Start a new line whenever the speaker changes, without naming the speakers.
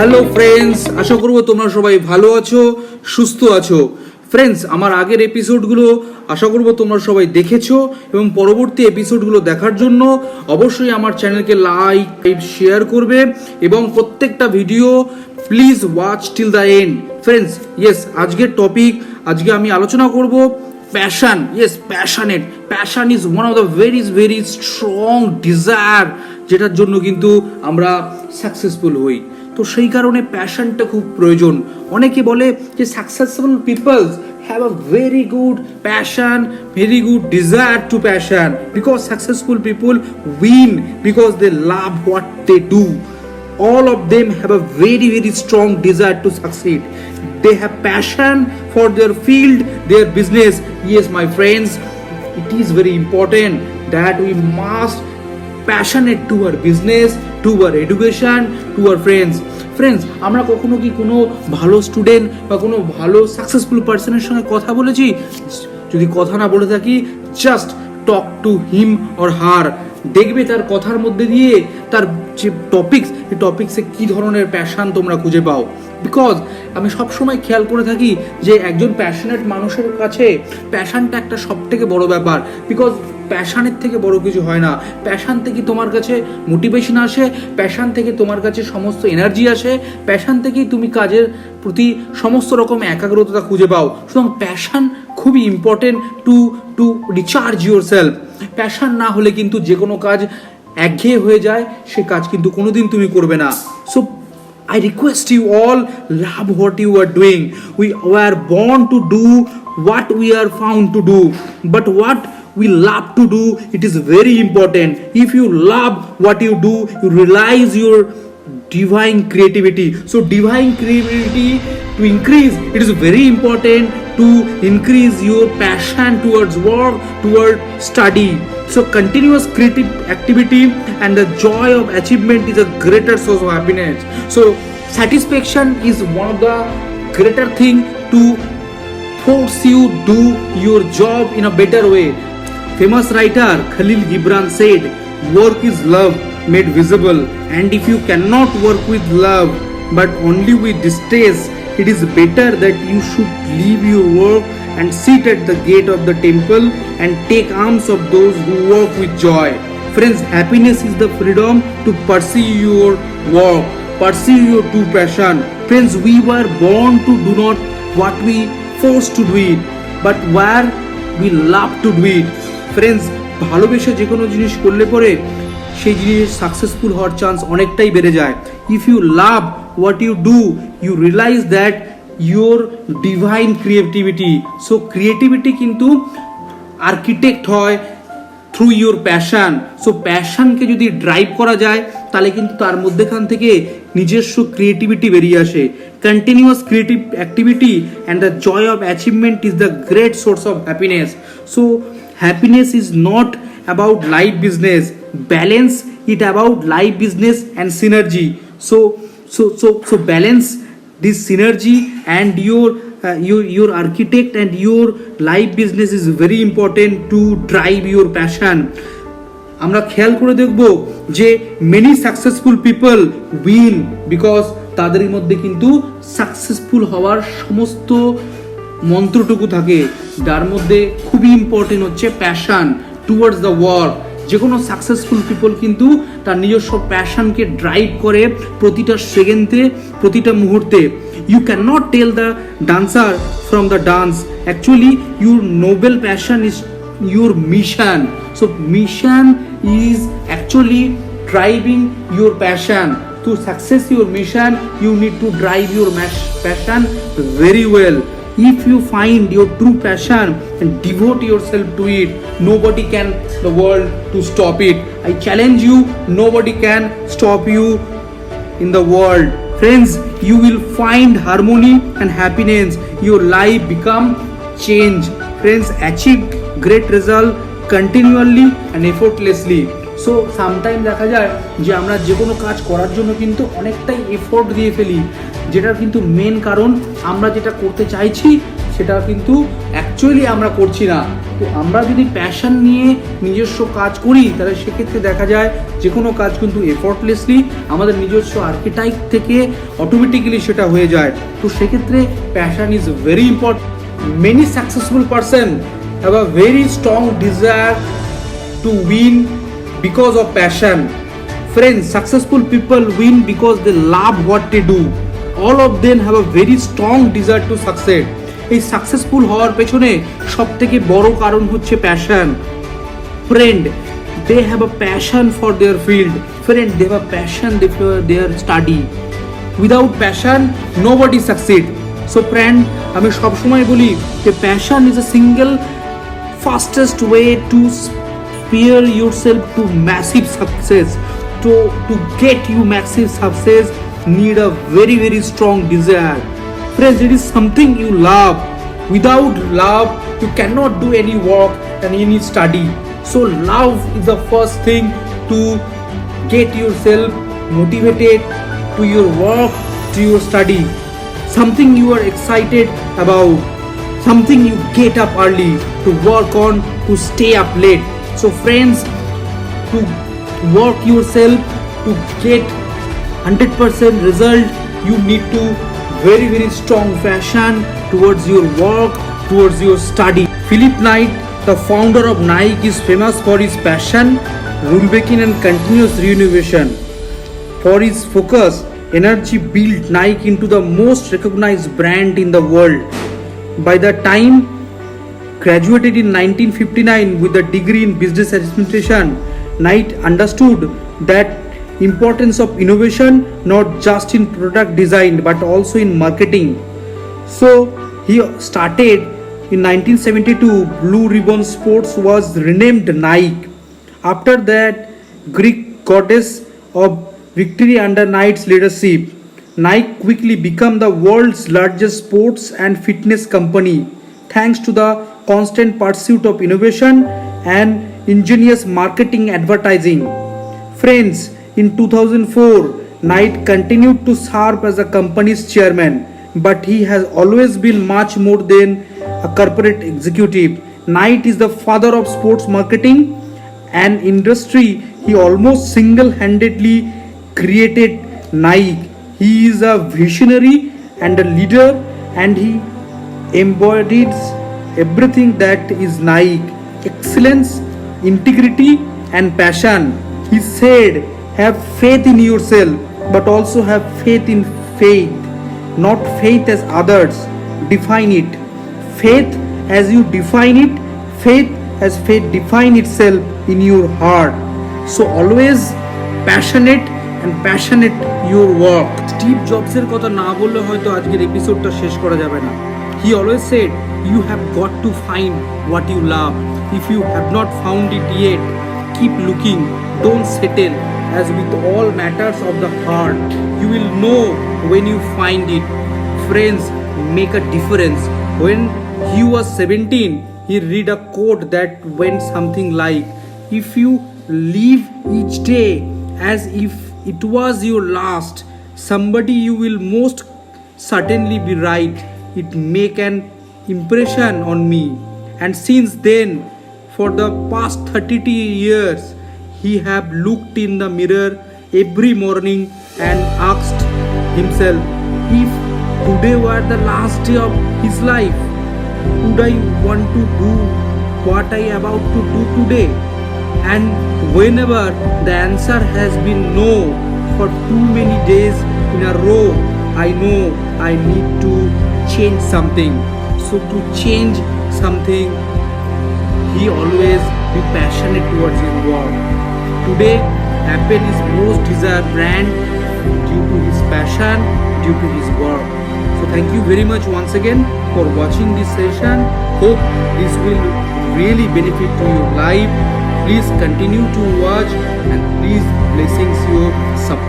Hello friends, আশা করবো তোমরা সবাই ভালো আছো, সুস্থ আছো। ফ্রেন্ডস, আমার আগের এপিসোডগুলো আশা করবো তোমরা সবাই দেখেছো এবং পরবর্তী এপিসোডগুলো দেখার জন্য অবশ্যই আমার চ্যানেলকে লাইক শেয়ার করবে এবং প্রত্যেকটা video please watch till the end. Friends, yes, আজকের টপিক, আজকে আমি আলোচনা করব passion. Yes, passionate. Passion is one of the very strong desire, যেটার জন্য কিন্তু আমরা সাকসেসফুল হই। তো সেই কারণে প্যাশনটা খুব প্রয়োজন। অনেকে বলে যে successful peoples have a very good passion, very good desire to passion, because successful people win because they love what they do. All of them have a very strong desire to succeed. They have passion for their field, their business. Yes, my friends, it is very important that we must passionate to our business, to our education, to our friends. Friends, আমরা কখনো কি কোনো ভালো student বা কোনো ভালো successful পার্সনের সঙ্গে কথা বলেছি? যদি কথা না বলে থাকি, just talk to him or her. দেখবে তার কথার মধ্যে দিয়ে তার যে টপিকস, এই টপিক্সে কী ধরনের প্যাশন তোমরা খুঁজে পাও। বিকজ আমি সবসময় খেয়াল করে থাকি যে একজন প্যাশনেট মানুষের কাছে প্যাশনটা একটা সব থেকে বড় ব্যাপার। বিকজ প্যাশানের থেকে বড় কিছু হয় না। প্যাশান থেকে তোমার কাছে মোটিভেশন আসে, প্যাশান থেকে তোমার কাছে সমস্ত এনার্জি আসে, প্যাশান থেকেই তুমি কাজের প্রতি সমস্ত রকম একাগ্রতা খুঁজে পাও। সুতরাং প্যাশান খুবই important to recharge your self. Passion না হলে কিন্তু যে কোনো কাজ একঘেয়ে হয়ে যায়, সে কাজ কিন্তু কোনোদিন তুমি করবে না। So I request you all, love what you are doing. We were born to do what we are found to do, but what we love to do, it is very important. If you love what you do, you realize your divine creativity. So divine creativity to increase, it is very important to increase your passion towards work, toward study. So continuous creative activity and the joy of achievement is a greater source of happiness. So satisfaction is one of the greater thing to force you do your job in a better way. Famous writer Khalil Gibran said, work is love made visible, and if you cannot work with love but only with distress, it is better that you should leave your work and sit at the gate of the temple and take alms of those who work with joy. Friends, happiness is the freedom to pursue your work, pursue your true passion. Friends, we were born to do not what we forced to do it, but where we love to do it. Friends, ভালোবেসে যে কোনো জিনিস করলে পরে সেই জিনিস successful হওয়ার chance অনেকটাই বেড়ে যায়। If you love what you do, you realise that your divine creativity. So creativity কিন্তু আর্কিটেক্ট হয় থ্রু ইউর প্যাশান। সো প্যাশানকে যদি ড্রাইভ করা যায়, তাহলে কিন্তু তার মধ্যেখান থেকে নিজস্ব ক্রিয়েটিভিটি বেরিয়ে আসে। Continuous creative activity and the joy of achievement is the great source of happiness. So happiness is not about life business, balance it about life business and synergy. So balance this synergy, and your architect and your life business is very important to drive your passion. আমরা খেয়াল করে দেখব যে many successful people win because তাদের মধ্যে কিন্তু successful হওয়ার সমস্ত মন্ত্রটুকু থাকে, যার মধ্যে খুবই ইম্পর্টেন্ট হচ্ছে প্যাশন টুয়ার্ডস দ্য ওয়ার্ক। যে কোনো সাকসেসফুল পিপল কিন্তু তার নিজস্ব প্যাশনকে ড্রাইভ করে প্রতিটা সেকেন্ডে, প্রতিটা মুহূর্তে। You can not tell the dancer from the dance, actually your noble passion is your mission. So mission is actually driving your passion. To success your mission, you need to drive your passion very well. If you find your true passion and devote yourself to it, nobody can the world to stop it. I challenge you, nobody can stop you in the world. Friends, you will find harmony and happiness. Your life become change. Friends, achieve great result continually and effortlessly. So sometime দেখা যায় যে আমরা যে কোনো কাজ করার জন্য কিন্তু অনেকটাই এফোর্ট দিয়ে ফেলি, যেটার কিন্তু মেন কারণ আমরা যেটা করতে চাইছি সেটা কিন্তু অ্যাকচুয়ালি আমরা করছি না। তো আমরা যদি প্যাশন নিয়ে নিজস্ব কাজ করি তাহলে সেক্ষেত্রে দেখা যায় যে কোনো কাজ কিন্তু এফর্টলেসলি আমাদের নিজস্ব আর্কিটাইপ থেকে অটোমেটিক্যালি সেটা হয়ে যায়। তো সেক্ষেত্রে passion is very important. Many successful person have a very strong desire to win because of passion. Friends, successful people win because they love what they do. All of them have a very strong desire to succeed. এই successful হওয়ার পেছনে সব থেকে বড় কারণ হচ্ছে passion. Friend, they have a passion for their field. Friend, they have a passion for their study. Without passion, nobody succeed. So friend, আমি সবসময় বলি যে passion is a single fastest way to spare yourself to massive success. To get you massive success need a very strong desire. Friends, it is something you love. Without love you cannot do any work and any study. So love is the first thing to get yourself motivated to your work, to your study. Something you are excited about, something you get up early to work on, to stay up late. So friends, to work yourself to get 100% result, you need to very strong passion towards your work, towards your study. Philip Knight, the founder of Nike, is famous for his passion, rule breaking and continuous renovation. For his focus, energy built Nike into the most recognized brand in the world. By the time graduated in 1959 with a degree in business administration, Knight understood that importance of innovation not just in product design but also in marketing. So he started in 1972 Blue Ribbon Sports was renamed Nike. After that, Greek goddess of victory under Knight's leadership, Nike quickly became the world's largest sports and fitness company thanks to the constant pursuit of innovation and ingenious marketing advertising. Friends, in 2004, Knight continued to serve as the company's chairman, but he has always been much more than a corporate executive. Knight is the father of sports marketing, an industry he almost single-handedly created Nike. He is a visionary and a leader, and he embodies everything that is Nike: excellence, integrity and passion. He said, have faith in yourself but also have faith in faith, not faith as others define it. Faith as you define it, faith as faith define itself in your heart. So always passionate and passionate your work. Steve জবসের কথা না বললে হয়তো আজকের এপিসোডটা শেষ করা যাবে না। He always said, you have got to find what you love. If you have not found it yet, keep looking, don't settle. As with all matters of the heart, you will know when you find it. Friends, make a difference. When he was 17, he read a quote that went something like, if you live each day as if it was your last, somebody you will most certainly be right. It make an impression on me. And since then, for the past 30 years, he have looked in the mirror every morning and asked himself, if today were the last day of his life, would I want to do what I about to do today? And whenever the answer has been no for too many days in a row, I know I need to change something. So to change something, he always be passionate towards his work. Today, Apple is most desired brand due to his passion, due to his work. So thank you very much once again for watching this session. Hope this will really benefit to your life. Please continue to watch and please blessings your support.